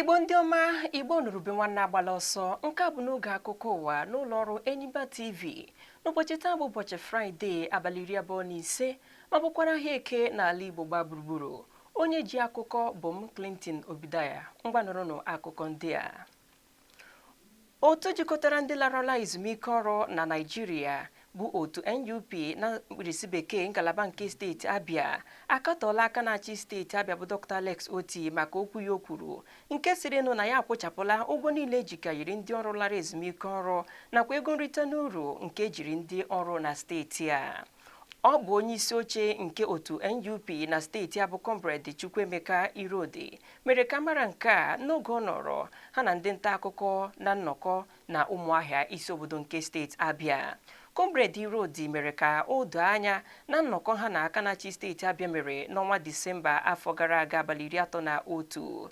Igbo ndị ọma, Igbo nurube nwanne agbala ọsọ nke a bụ n'oge akụkọ ụwa n'ụlọ ọrụ Enyimba TV n'ụbọchị taa bụ ụbọchị Fraịde abalị 25 ma bụkwara ahịa eke n'ala Igbo gba gburugburu. Onye ji akụkọ bụ m Clinton Obidaya. Ngwanụrụnụ akụkọ ndị a. Otu jikọtara ndị larala ezumike ọrụ na Naịjirịa bụ otu NUP na mkpirisi bekee ngalaba nke steeti Abia akatọla aka na-achị steeti Abia bụ Dr. Alex Oti maka okwu ya o kwuru nke siri nụ na ya akwụchapụla ụgwọ niile ejikayiri ndị ọrụ lara ezumike ọrụ nakwa ego nrite n'uru nke ejiri ndị ọrụ na steeti a. Ọ bụ onye isi oche nke otu NUP na steeti a bụ Comrade Chukwuemeka Irodi mere ka mara nke a n'oge ọ nọrọ ha na ndị nta akụkọ na nnọkọ na Ụmụahịa isi obodo nke steeti Abia. Comrade Irodi mere ka o doo anya na nnọkọ ha na aka na-achị steeti Abia mere n'ọnwa Disemba afọ gara aga abalị 31.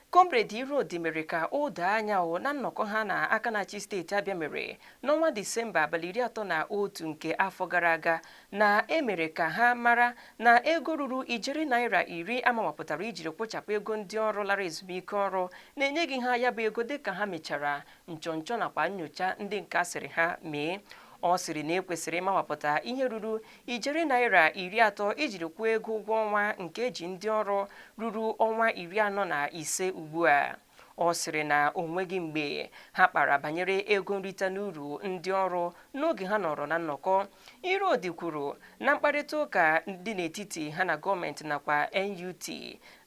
Comrade Irodi mere ka o doo anya na nnọkọ ha na aka na-achị steeti Abia mere n'ọnwa Disemba abalị 31 nke afọ gara aga na emere ka ha mara na ego ruru ijeri naira 10 amawapụtara ijiri kwụchapụ ego ndị ọrụ lara ezumike ọrụ na-enyeghị ha ya bụ ego dịka ha mechara nchọnchọ nakwa nnyocha ndị nke asịrị ha mee. Ọ sịrị na ekwesịrị ịmawapụta ihe ruru ijeri naira 30 ijiri kwụọ ego ụgwọ ọnwa nke eji ndị ọrụ ruru ọnwa 45 ugbu a. Ọ sịrị na onweghị mgbe ha kpara banyere ego nrite n'uru ndị ọrụ n'oge ha nọrọ na nnọkọ. Irodi kwuru na mkparịta ụka dị n'etiti ha na gọọmenti nakwa NUT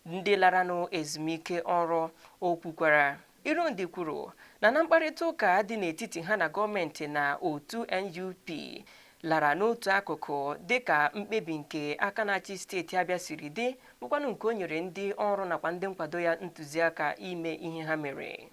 ndị lara n'ezumike ọrụ. O kwukwara Irodi kwuru na mkparịta ụka dị n'etiti ha na gọọmenti na otu NUP lara n'otu akụkụ dịka mkpebi nke aka na-achị steeti Abia siri dị bụkwanụ nke o nyere ndị ọrụ nakwa ndị nkwado ya ntụziaka ime ihe ha mere.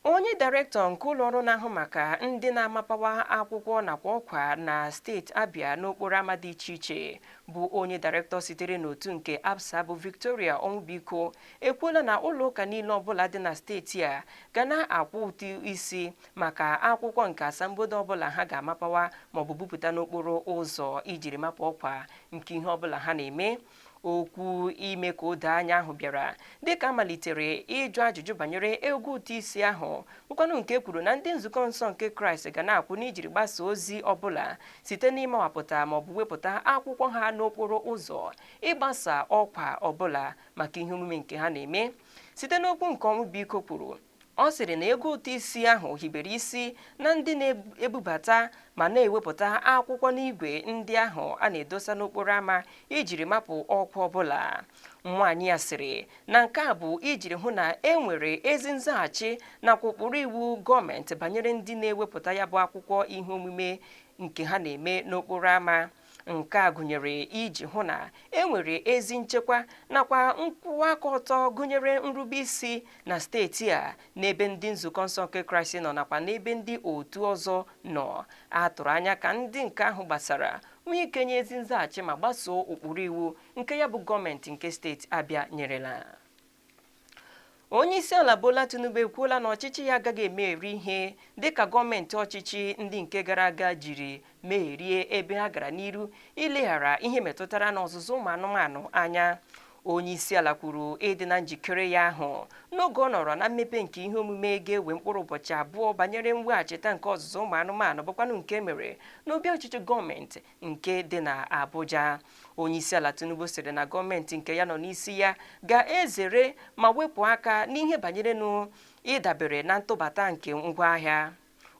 Onye Director nke ụlọ ọrụ na-ahụ maka ndị na-amapawa akwụkwọ nakwa ọkwa na steeti Abia n'okporo ama dị iche iche bụ onye Director sitere n'otu nke ABSA bụ Victoria Onwubiko ekwuola na ụlọ ụka niile ọbụla dị na steeti a ga na-akwụ ụtụ isi maka akwụkwọ nke asambodo ọbụla ha ga-amapawa maọbụ bupụta n'okporo ụzọ ijiri mapụ ọkwa nke ihe ọbụla ha na-eme. Okwu ime ka o doo anya ahụ bịara dịka amalitere ịjụ ajụjụ banyere ego ụtụ isi ahụ bụkwanụ nke kwuru na ndị nzukọ nsọ nke Kraịst ga na-akwụ n'ijiri gbasa ozi ọbụla site n'ịmawapụta maọbụ wepụta akwụkwọ ha n'okporo ụzọ ịgbasa ọkwa ọbụla maka ihe omume nke ha na-eme. Site n'okwu nke Onwubiko kwuru, ọ sịrị na ego ụtụ isi ahụ hibere isi na ndị na-ebubata ma na-ewepụta akwụkwọ n'igwe ndị ahụ a na-edosa n'okporo ama ijiri mapụ ọkwa ọbụla. Nwaanyị ya sịrị na nke a bụ ijiri hụ na e nwere ezi nzaghachi nakwa ụkpụrụ iwu gọọmenti banyere ndị na-ewepụta ya bụ akwụkwọ ihe omume nke ha na-eme n'okporo ama. Nke a gụnyere iji hụ na e nwere ezi nchekwa nakwa nkwụwa aka ọtọ gụnyere nrube isi na steeti a n'ebe ndị nzukọ nsọ nke Kraịst nọ nakwa n'ebe ndị otu ọzọ nọ. A tụrụ anya ka ndị nke ahụ gbasara nwee ike nye ezi nzaghachi ma gbasoo ụkpụrụ iwu nke ya bụ gọọmenti nke steeti Abia nyerela. Onye isi ala Bola Tinubu ekwuola na ọchịchị ya agaghị emeri ihe dịka gọọmenti ọchịchị ndị nke gara aga jiri merie ebe ha gara n'iru ileghara ihe metụtara n'ọzụzụ ụmụ anụmanụ anya. Onye isi ala kwuru ịdị na njikere ya ahụ n'oge ọ nọrọ na mmepe nke ihe omume ga-ewe mkpụrụ ụbọchị 2 banyere mweghachite nke ọzụzụ ụmụ anụmanụ bụkwanụ nke mere n'obi ọchịchị gọọmenti nke dị na Abuja. Onye isi ala Tinubu sịrị na gọọmenti nke ya nọ n'isi ya ga-ezere ma wepụ aka n'ihe banyere ịdabere na ntụbata nke ngwaahịa.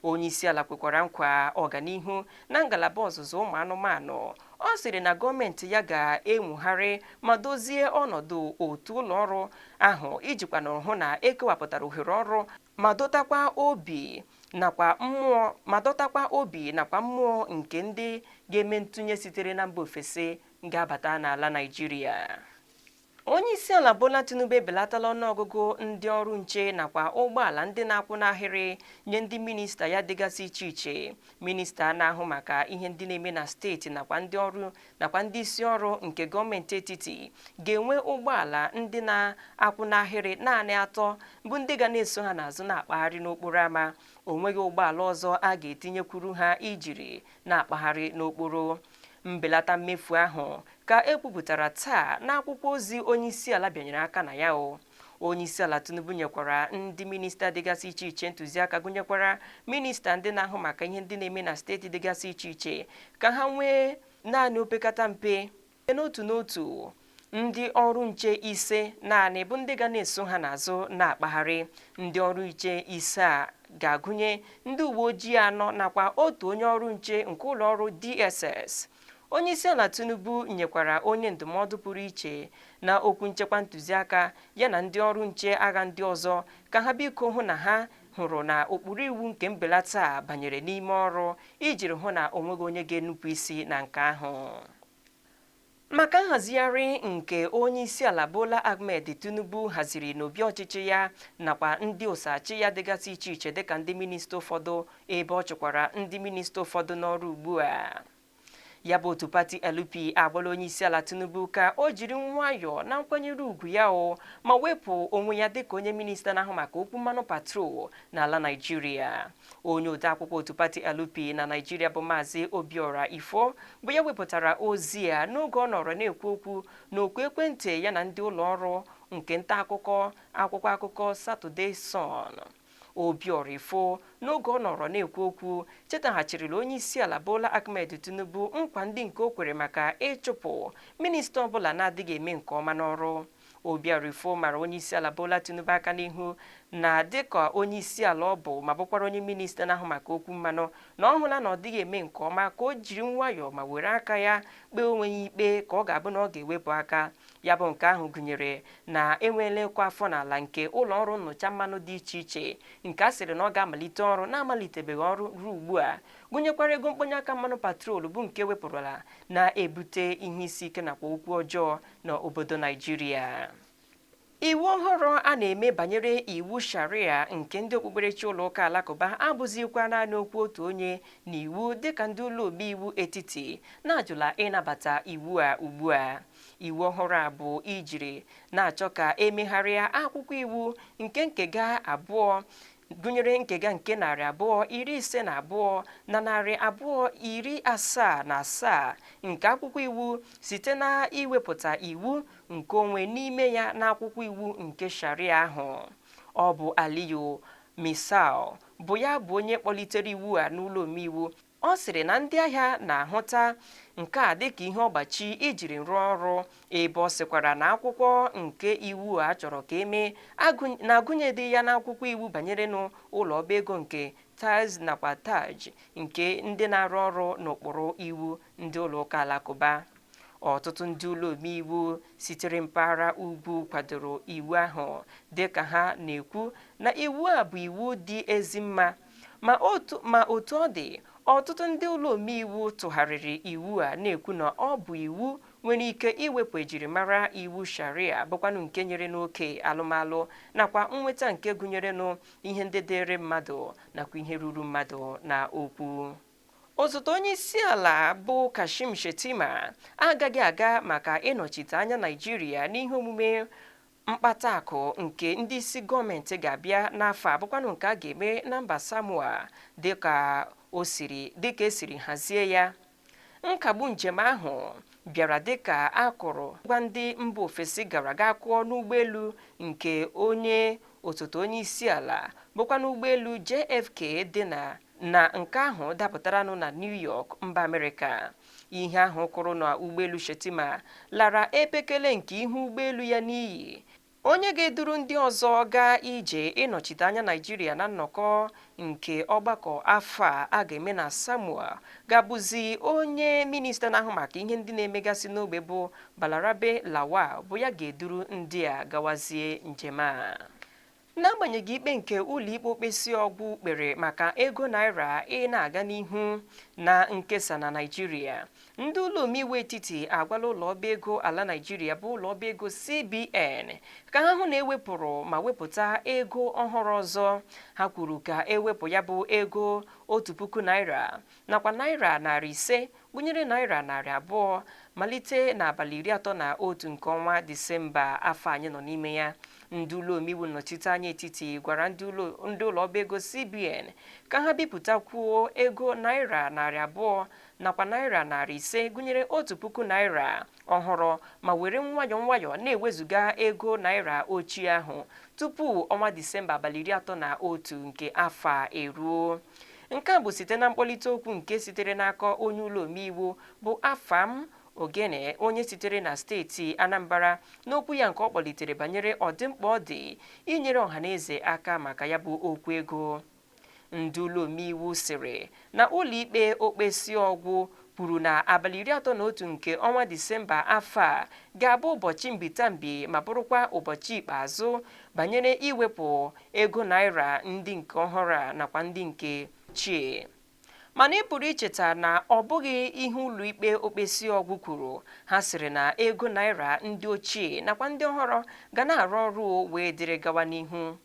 Onye isi ala kwekwara nkwa ọganihu na ngalaba ọzụzụ ụmụ anụmanụ. Ọ sịrị na gọọmenti ya ga-enwugharị ma dozie ọnọdụ otu ụlọ ọrụ ahụ ijikwana hụ na ekewapụtara ohere ọrụ ma dọtakwa obi nakwa mmụọ nke ndị ga-eme ntụnye sitere na mba ofesi ga-abata n'ala Naịjirịa. Onye isi ala Bola Tinubu ebelatala ọnụọgụgụ ndị ọrụ nche nakwa ụgbọala ndị na-akwụ n'ahịrị nye ndị minista ya dịgasị iche iche. Minista na-ahụ maka ihe ndị na-eme na steeti nakwa ndị ọrụ nakwa ndị isi ọrụ nke gọọmenti etiti ga-enwe ụgbọala ndị na-akwụ n'ahịrị naanị 3 bụ ndị ga na-eso ha n'azụ na-akpagharị n'okporo ama. O nweghị ụgbọala ọzọ a ga-etinyekwuru ha ijiri na-akpagharị n'okporo. Mbelata mmefu ahụ ka ekwupụtara taa n'akwụkwọ ozi onye isi ala bịanyere aka na ya. Onyeisiala Tinubu nyekwara ndị minista dịgasị iche iche ntụziaka gụnyekwara minista ndị na-ahụ maka ihe ndị na-eme na steeti dịgasị iche iche ka ha nwee naanị opekata mpe n'otu ndị ọrụ nche ise naanị bụ ndị ga na-eso ha n'azụ na-akpagharị. Ndị ọrụ nche ise a ga-agụnye ndị uwe ojii 4 nakwa otu onye ọrụ nche nke ụlọ ọrụ DSS. Onyeisiala Tinubu nyekwara onye ndụmọdụ pụrụ iche na okwu nchekwa ntụziaka ya na ndị ọrụ nche agha ndị ọzọ ka ha biko hụ na ha hụrụ na ụkpụrụ iwu nke mbelata banyere n'ime ọrụ ijiri hụ na onweghị onye ga-enupụ isi na nke ahụ. Maka nhazigharị nke Onyeisiala Bola Ahmed Tinubu haziri n'obi ọchịchị ya nakwa ndị osachi ya dịgasị iche iche dịka ndị minista ụfọdụ ebe ọ chụkwara ndị minista ụfọdụ n'ọrụ ugbu a. Ya bụ otu pati LP agbala Onyeisiala Tinubu ka o jiri nwayọọ na nkwanyere ugwu ya ma wepụ onwe ya dịka onye minista na-ahụ maka okwu mmanụ patrol n'ala Naịjirịa. Onye odeakwụkwọ otu pati LP na Naịjirịa bụ Maazị Obiora Ifo bụ ya wepụtara ozi a n'oge ọ nọrọ na-ekwu okwu n'okwu ekwentị ya na ndị ụlọ ọrụ nke nta akụkọ akwụkwọ akụkọ Saturday Sun. Obiora Ifo n'oge ọ nọrọ na-ekwu okwu chetaghachirila Onyeisiala Bola Ahmed Tinubu nkwa ndị nke o kwere maka ịchụpụ minista ọbụla na-adịghị eme nke ọma n'ọrụ. Obiora Ifo mara Onyeisiala Bola Tinubu aka n'ihu na dịka onyeisiala ọ bụ ma bụkwara onye minista na-ahụ maka okwu mmanụ na ọ hụla na ọ dịghị eme nke ọma ka o jiri nwayọọ ma were aka ya kpee onwe ya ikpe ka ọ ga-abụ na ọ ga-ewepụ aka. Ya bụ nke ahụ gụnyere na enweela ịkwa afọ n'ala nke ụlọ ọrụ nnyocha mmanụ dị iche iche nke a sịrị na ọ ga-amalite ọrụ na-amalitebeghị ọrụ ruo ugbu a, gụnyekwara ego mkpọnye aka mmanụ patrol bụ nke wepụrụla na-ebute ihe isi ike nakwa okwu ọjọọ n'obodo Naịjirịa. Iwu ọhụrụ a na-eme banyere iwu sharia nke ndị okpukperechi ụlọ ụka alakụba abụzikwa naanị okwu otu onye na iwu dịka ndị ụlọ omeiwu etiti na-ajụla ịnabata iwu a ugbu a. Iwu ọhụrụ a bụ ijiri na-achọ ka emegharịa akwụkwọ iwu nke nkega 2 gụnyere nkega nke 252 na 277 nke akwụkwọ iwu site na iwepụta iwu nke onwe n'ime ya n'akwụkwọ iwu nke sharia ahụ. Ọ bụ Aliyu Misal bụ ya bụ onye kpọlitere iwu a n'ụlọ omeiwu. Ọ sịrị na ndị ahịa na-ahụta nke a dịka ihe ọgbachi ijiri rụọ ọrụ ebe ọ sịkwara na akwụkwọ nke iwu a chọrọ ka eme na-agụnyedị ya n'akwụkwọ iwu banyere n'ụlọ ọba ego nke Taz nakwa Taj nke ndị na-arụ ọrụ n'ụkpụrụ iwu ndị ụlọ ụka alakụba. Ọtụtụ ndị ụlọ omeiwu sitere mpaghara ugwu kwadoro iwu ahụ dịka ha na-ekwu na iwu a bụ iwu dị ezi mma ma otu ọ dị ọtụtụ ndị ụlọ omeiwu tụgharịrị iwu a na-ekwu na ọ bụ iwu nwere ike iwepụ ejirimara iwu sharia bụkwanụ nke nyere n'oke alụmalụ nakwa nnweta nke gụnyere ihe ndị dịrị mmadụ nakwa ihe ruru mmadụ na okwu. Osote onye isi ala bụ Kashim Shettima agaghị aga maka ịnọchite anya Naịjirịa n'ihe omume mkpata akụ nke ndị isi gọọmenti ga-abịa n'afọ a bụkwanụ nke a ga-eme na mba Samoa dịka esiri hazie ya. Nkagbu njem ahụ bịara dịka akụrụ gwa ndị mba ofesi gara ga kụọ n'ụgbọelu nke onye osote onye isi ala bụkwa n'ụgbọelu JFK dị na nke ahụ dapụtaranụ na New York mba Amerịka. Ihe ahụ kụrụ na ụgbọelu Shettima lara epekele nke ihu ụgbọelu ya n'iyi. Onye ga-eduru ndị ọzọ gaa ije ịnọchite anya Naịjirịa na nnọkọ nke ọgbakọ afọ a ga-eme na Samoa ga-abụzi onye minista na-ahụ maka ihe ndị na-emegasị n'ogbe bụ Balarabe Lawal bụ ya ga-eduru ndị a gawazie njem a. N'agbanyeghị ikpe nke ụlọikpe okpesi ọgwụ kpere maka ego naira na-aga n'ihu na nkesa na Naịjirịa, ndị ụlọ omeiwu etiti agwala ụlọ ọba ego ala Naịjirịa bụ ụlọ ọba ego CBN ka ha hụ na ewepụrụ ma wepụta ego ọhụrụ ọzọ. Ha kwuru ka ewepụ ya bụ ego 1,000 naira nakwa naira 500 gụnyere naira 200 malite n'abalị 31 nke ọnwa Disemba afọ anyị nọ n'ime ya. ndị ụlọ omeiwu nnọchiteanya etiti gwara ndị ụlọ ọba ego CBN ka ha bipụtakwuo ego naira 200 nakwa naira 500 gụnyere 1,000 naira ọhụrụ ma were nwayọọ na-ewezuga ego naira ochie ahụ tupu ọnwa Disemba abalị 31 nke afọ a eruo. Nke a bụ site na mkpọlite okwu nke sitere n'aka onye ụlọ omeiwu bụ Afam Ogene, onye sitere na steeti Anambra, n'okwu ya nke ọ kpọlitere banyere ọdịmkpa ọ dị inyere ọhaneze aka maka ya bụ okwu ego. Ndị ụlọ omeiwu sịrị na ụlọikpe okpesi ọgwụ kwuru na abalị 31 nke ọnwa Disemba afọ a ga-abụ ụbọchị mbitambi ma bụrụkwa ụbọchị ikpeazụ banyere iwepụ ego naira ndị nke ọhụrụ a nakwa ndị nke ochie. Mana ị pụrụ icheta na ọ bụghị ihe ụlọikpe okpesi ọgwụ kwuru. Ha sịrị na ego naira ndị ochie nakwa ndị ọhụrụ ga na-arụ ọrụ wee dịrị gawa n'ihu.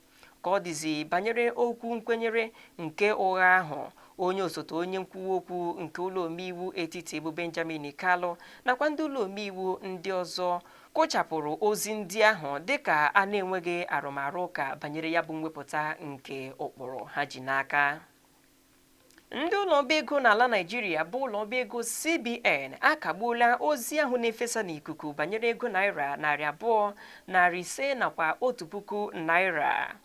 Ka ọ dịzi banyere okwu nkwenyere nke ụgha ahụ, onye osote onye nkwuwa okwu nke ụlọ omeiwu etiti bụ Benjamin Kalu nakwa ndị ụlọ omeiwu ndị ọzọ kụchapụrụ ozi ndị ahụ dịka a na-enweghị arụmarụ ụka banyere ya bụ mwepụta nke ụkpụrụ ha ji n'aka. Ndị ụlọ ọba ego n'ala Naịjirịa bụ ụlọ ọba ego CBN akagbuola ozi ahụ na-efesa n'ikuku banyere ego naira 200, 500 nakwa 1,000 naira.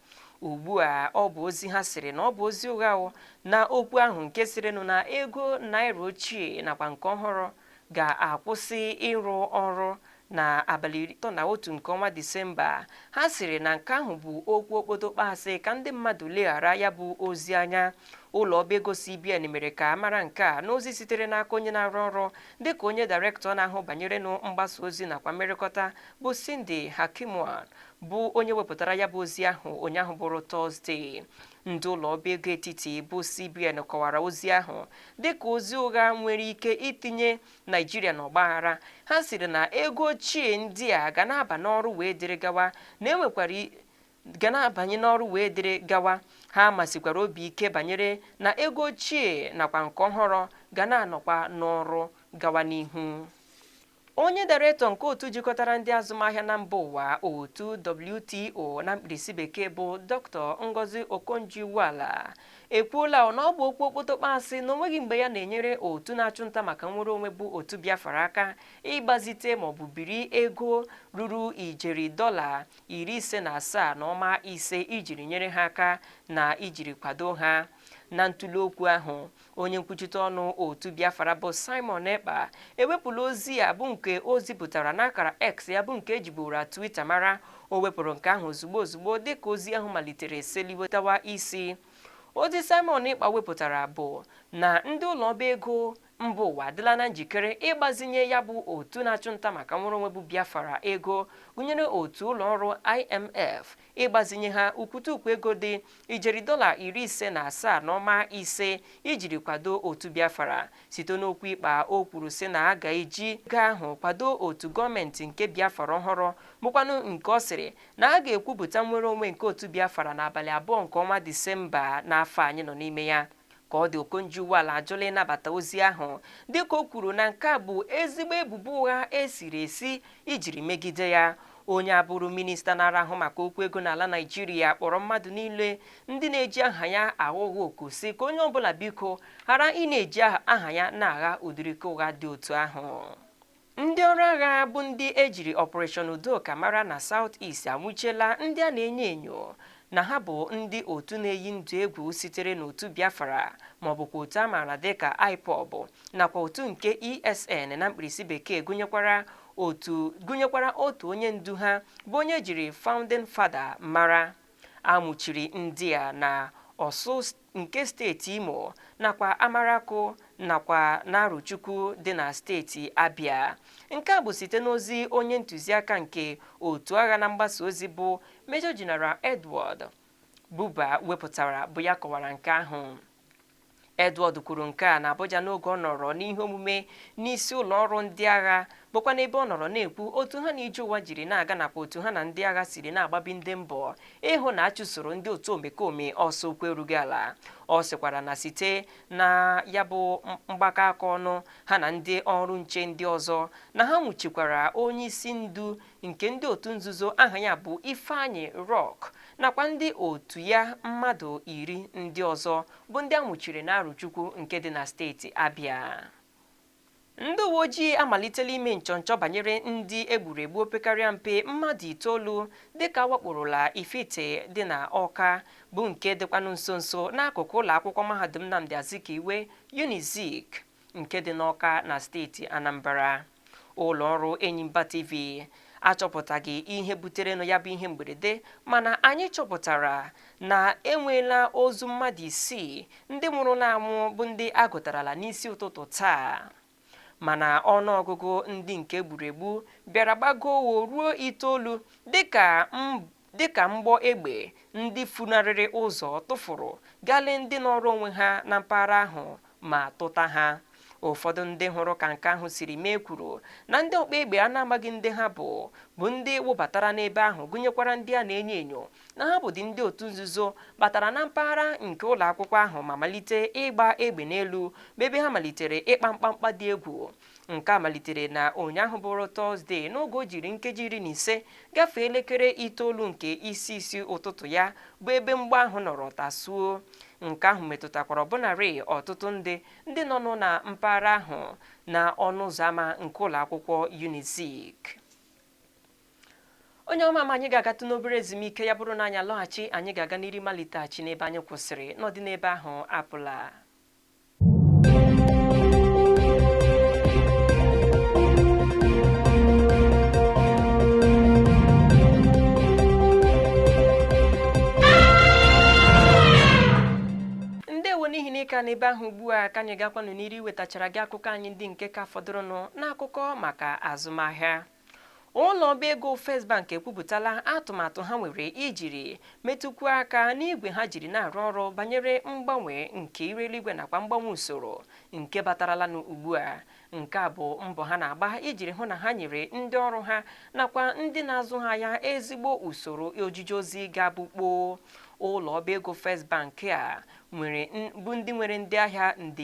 Ugbu a ọ bụ ozi ha sịrị na ọ bụ ozi ụgha na okwu ahụ nke sịrịnụ na ego naira ochie nakwa nke ọhụrụ ga-akwụsị ịrụ ọrụ na abalị 31 nke ọnwa Disemba. Ha sịrị na nke ahụ bụ okwu okpotokpo asị ka ndị mmadụ leghara ya bụ ozi anya. Ụlọ ọba ego CBN mere ka a mara nke a n'ozi sitere n'aka onye na-arụ ọrụ dịka onye dairektọ na-ahụ banyere mgbasa ozi nakwa mmerịkọta bụ Cindy Hakimwan bụ onye wepụtara ya bụ ozi ahụ ụnyaahụ bụrụ Tọzdee. Ndị ụlọ ọba ego etiti bụ CBN kọwara ozi ahụ dịka ozi ụgha nwere ike itinye Naịjirịa n'ọgbaghara. Ha sịrị na ego ochie ndị a ga na-aba n'ọrụ wee dịrị gawa na enwekwara ga na-abanye n'ọrụ wee dịrị gawa. Ha masikwara obi ike banyere na ego ochie nakwa nke ọhụrụ ga na-anọkwa n'ọrụ gawa n'ihu. Onye dairektọ nke otu jikọtara ndị azụmahịa na mba ụwa otu WTO na mkpirisi bekee bụ Dr. Ngozi Okonjo-Iweala ekwuola na ọ bụ okwu okpotokpo asị na onweghị mgbe ya na-enyere otu na-achụ nta maka nnwere onwe bụ otu Biafra aka ịgbazite maọbụ biri ego ruru ijeri $57 5 ijiri nyere ha aka na ijiri kwado ha. Na ntụli okwu ahụ, onye nkwuchite ọnụ otu Biafra bụ Simon Ekpa ewepụla ozi ya bụ nke o zipụtara n'akara X ya bụ nke ejiburu Twitter mara. O wepụrụ nke ahụ ozugbo dịka ozi ahụ malitere seliwetawa isi. Ozi Simon Ekpa wepụtara bụ na ndị ụlọ ọba ego mba ụwa adịla na njikere ịgbazinye ya bụ otu na-achụ nta maka nnwere onwe bụ Biafra ego gụnyere otu ụlọ ọrụ IMF ịgbazinye ha ukwutukwu ego dị ijeri $57 5 ijiri kwado otu Biafra. Site n'okwu Ikpa o kwuru sị na a ga-eji ego ahụ kwado otu gọọmenti nke Biafra ọhụrụ bụkwanụ nke ọ sịrị na a ga-ekwupụta nnwere onwe nke otu Biafra n'abalị 2 nke ọnwa Disemba n'afọ anyị nọ n'ime ya. Ka ọ dị, Okonjo-Iweala ajụla ịnabata ozi ahụ dịka o kwuru na nke a bụ ezigbo ebubo ụgha esiri esi ijiri megide ya. Onye abụrụ minista na-arahụ maka okwu ego n'ala Naịjirịa kpọrọ mmadụ niile ndị na-eji aha ya aghụghọ oku si ka onye ọbụla biko ghara ị na-eji aha ya na-agha ụdịrịka ụgha dị otu ahụ. Ndị ọrụ agha bụ ndị ejiri Operation Udoka mara na South East anwụchiela ndị a na-enyo enyo na ha bụ ndị otu na-eyi ndụ egwu sitere n'otu Biafra maọbụkwa otu a maara dịka IPOB nakwa otu nke ESN na mkpirisi bekee gụnyekwara otu onye ndu ha bụ onye jiri Founding Father mara. Amụchiri ndị a na Ọsụ nke steeti Imo nakwa Amarakụ nakwa Naruchukwu dị na steeti Abia. Nke a bụ site n'ozi onye ntụziaka nke otu agha na mgbasa ozi bụ Major General Edward Buba wepụtara bụ ya kọwara nke ahụ. Edward kwuru nke a na Abuja n'oge ọ nọrọ n'ihe omume n'isi ụlọ ọrụ ndị agha bụkwa n'ebe ọ nọrọ na-ekwu otu ha na ije ụwa jiri na-aga nakwa otu ha na ndị agha siri na-agbabi ndị mbọ ịhụ na achụsoro ndị otu omekome ọsọ okwu erughị ala. Ọ sịkwara na site na ya bụ mgbakọ aka ọnụ ha na ndị ọrụ nche ndị ọzọ na ha nwụchikwara onye isi ndu nke ndị otu nzuzo aha ya bụ Ifeanyi Rock nakwa ndị otu ya mmadụ 10 ndị ọzọ bụ ndị anwụchiri na Arụchukwu nke dị na steeti Abia. Ndị uwe ojii amalitela ime nchọnchọ banyere ndị egburegbu opekarịa mpe mmadụ 9 dịka awakporụla Ifite dị na Ọka bụ nke dịkwanụ nso nso n'akụkụ ụlọ akwụkwọ mahadum Nnamdi Azikiwe Unizik nke dị n'Ọka na steeti Anambra. Ụlọ ọrụ Enyimba TV achọpụtaghị ihe butere ya bụ ihe mberede, mana anyị chọpụtara na enweela ozu mmadụ 6 ndị nwụrụla anwụ bụ ndị agụtarala n'isi ụtụtụ taa, mana ọnụọgụgụ ndị nke egburegbu bịara gbagoo ruo 9 dịka mgbọ egbe ndị funarịrị ụzọ tụfuru galee ndị nọrọ onwe ha na mpaghara ahụ ma tụta ha. Ụfọdụ ndị hụrụ ka nke ahụ siri mee kwuru na ndị ọkpa egbe a na-amaghị ndị ha bụ ndị wụbatara n'ebe ahụ, gụnyekwara ndị a na-enyo enyo na ha bụdị ndị otu nzuzo batara na mpaghara nke ụlọ akwụkwọ ahụ ma malite ịgba egbe n'elu bụ ebe ha malitere ịkpa mkpamkpa dị egwu. Nke a malitere na ụnyaahụ bụrụ Tọzdee n'oge o jiri nkeji 15 gafee elekere 9 nke isi ụtụtụ ya bụ ebe mgba ahụ nọrọ tasuo. Nke ahụ metụtakwara ọbụnarị ọtụtụ ndị nọ na mpaghara ahụ na ọnụ ụzọ ámá nke ụlọ akwụkwọ Unizik. Onye ọma anyị ga-agatụ n'obere ezumike, ya bụrụ na anyị alọghachi anyị ga-aga n'iri maliteghachi n'ebe anyị kwụsịrị n'ọdị n'ebe ahụ apụla. N'ihi na ịka n'ebe ahụ ugbu a ka anyị gakwanụ n'iri wetachara gị akụkọ anyị ndị nke ka fọdụrụnụ n'akụkọ maka azụmahịa. Ụlọ ọba ego First Bank ekwupụtala atụmatụ ha nwere ijiri metụkwu aka n'igwe ha jiri na-arụ ọrụ banyere mgbanwe nke ire eluigwe nakwa mgbanwe usoro nke batarala n'ugbu a. Nke a bụ mbọ ha na-agba ijiri hụ na ha nyere ndị ọrụ ha nakwa ndị na-azụ ha ya ezigbo usoro ojije ozi ga-abụkpo. Ụlọ ọba ego First Bank a bụ ndị nwere ndị ahịa nde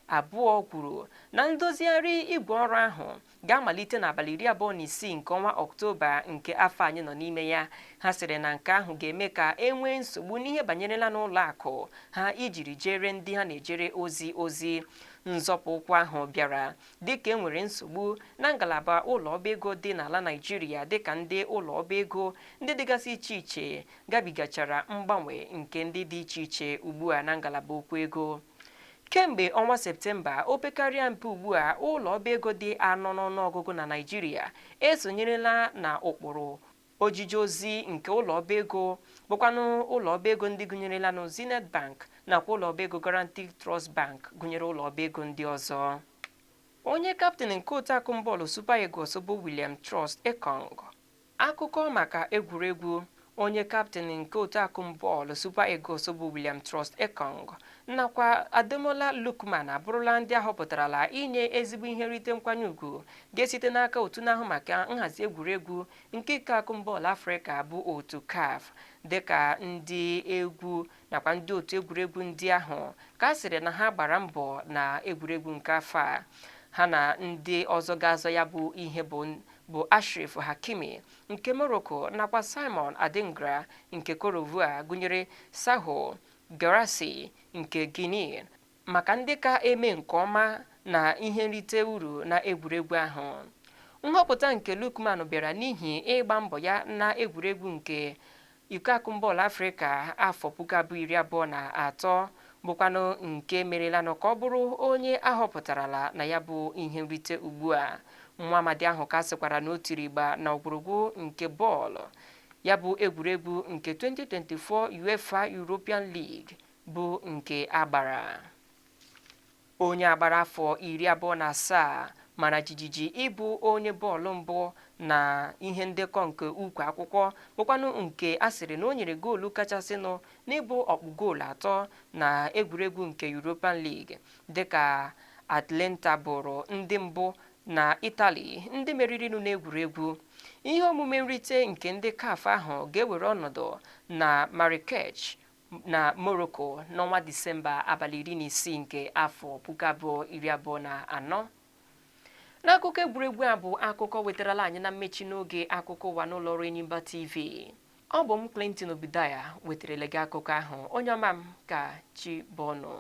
42 kwuru na ndozigharị igwe ọrụ ahụ ga-amalite n'abalị 26 nke ọnwa Ọktoba nke afọ anyị nọ n'ime ya. Ha sịrị na nke ahụ ga-eme ka e nwee nsogbu n'ihe banyerela n'ụlọ akụ ha ijiri jere ndị ha na-ejere ozi. Nzọpụ ụkwụ ahụ bịara dịka e nwere nsogbu na ngalaba ụlọ ọba ego dị n'ala Naịjirịa, dịka ndị ụlọ ọba ego ndị dịgasị iche iche gabigachara mgbanwe nke ndị dị iche iche ugbu a na ngalaba okwu ego. Kemgbe ọnwa Septemba, opekarịa mpe ugbu a ụlọ ọba ego dị 4 n'ọnụọgụgụ na Naịjirịa esonyerela na ụkpụrụ ojije ozi nke ụlọ ọba ego, bụkwanụ ụlọ ọba ego ndị gụnyerela na Zenith Bank nakwa ụlọ ọba ego Guaranty Trust Bank, gụnyere ụlọ ọba ego ndị ọzọ. Onye kaptịn nke otu akụmbọọlụ Super Eagles bụ William Trust Ekong. Akụkọ maka egwuregwu. Onye kaptịn nke otu akụmbọọlụ Super Eagles bụ William Trust Ekong nakwa Ademola Lookman abụrụla ndị ahọpụtarala inye ezigbo ihe nrite nkwanye ugwu ga-esite n'aka otu na-ahụ maka nhazi egwuregwu nke iko akụmbọọlụ Afrịka bụ otu CAF, dịka ndị egwu nakwa ndị otu egwuregwu ndị ahụ ka a sịrị na ha gbara mbọ na egwuregwu nke afọ a. Ha na ndị ọzọ ga-azọ ya bụ ihe bụ Ashraf Hakimi nke Morocco nakwa Simon Adingra nke Cote d'Ivoire, gụnyere Saho Gerassi nke Guinea maka ndị ka eme nke ọma na ihe nrite uru na egwuregwu ahụ. Nhọpụta nke Lookman bịara n'ihi ịgba mbọ ya na egwuregwu nke iko akụmbọọlụ Afrịka afọ 2023 bụkwanụ nke merelanụ ka ọ bụrụ onye ahọpụtarala na ya bụ ihe nrite ugbu a. Nwa amadi ahụ ka sịkwara na o tiri igba na ọgwụrụgwụ nke bọọlụ ya bụ egwuregwu nke 2024 UEFA European League bụ nke agbara. Onye agbara afọ 27 mara jijiji ịbụ onye bọọlụ mbụ na ihe ndekọ nke ukwu akwụkwọ, bụkwanụ nke asịrị na o nyere goolu kachasịnụ n'ịbụ ọkpụ goolu 3 na egwuregwu nke European League, dịka Atlanta bụrụ ndị mbụ na Italy ndị meriri n'egwuregwu. Ihe omume nrite nke ndị CAF ahụ ga-ewere ọnọdụ na Marrakech na Morocco n'ọnwa Disemba abalị 16 nke afọ 2024. N'akụkọ egwuregwu a bụ akụkọ wetarala anyị na mmechi n'oge akụkọ ụwa n'ụlọ ọrụ Enyimba TV. Ọ bụ m Clinton Obidaya wetarala gị akụkọ ahụ. Onye ọma m ka chi bọnụ.